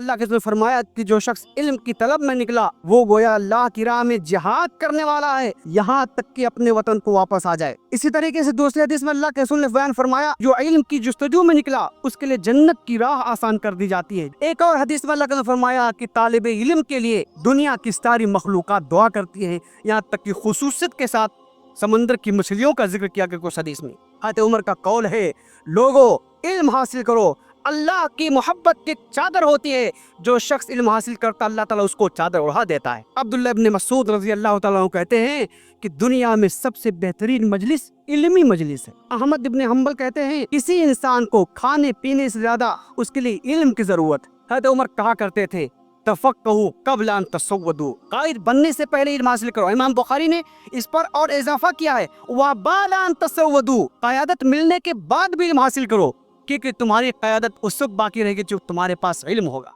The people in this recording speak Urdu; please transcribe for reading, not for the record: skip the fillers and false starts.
اللہ کے رسول نے فرمایا کہ جو شخص علم کی طلب میں نکلا وہ گویا اللہ کی راہ میں جہاد کرنے والا ہے یہاں تک کہ اپنے وطن کو واپس آ جائے۔ اسی طریقے سے دوسری حدیث میں اللہ کے رسول نے بیان فرمایا جو علم کی جستجو میں نکلا اس کے لیے جنت کی راہ آسان کر دی جاتی ہے۔ ایک اور حدیث میں اللہ کے رسول نے فرمایا کہ طالب علم کے لیے دنیا کی ساری مخلوقات دعا کرتی ہیں، یہاں تک کہ خصوصیت کے ساتھ سمندر کی مچھلیوں کا ذکر کیا کہ کچھ حدیث میں۔ حضرت عمر کا قول ہے لوگو علم حاصل کرو، اللہ کی محبت کی چادر ہوتی ہے، جو شخص علم حاصل کرتا اللہ تعالیٰ اس کو چادر اڑا دیتا ہے۔ عبداللہ ابن مسعود رضی اللہ تعالیٰ عنہ کہتے ہیں کہ دنیا میں سب سے بہترین مجلس علمی مجلس ہے۔ احمد ابن حنبل کہتے ہیں کسی انسان کو کھانے پینے سے زیادہ اس کے لیے علم کی ضرورت۔ حضرت عمر کہا کرتے تھے تفقہوا قبل ان تسودوا، قائد بننے سے پہلے علم حاصل کرو۔ امام بخاری نے اس پر اور اضافہ کیا ہے وبعد ان تسودوا، قیادت ملنے کے بعد بھی علم حاصل کرو، کیونکہ تمہاری قیادت اس وقت باقی رہے گی جو تمہارے پاس علم ہوگا۔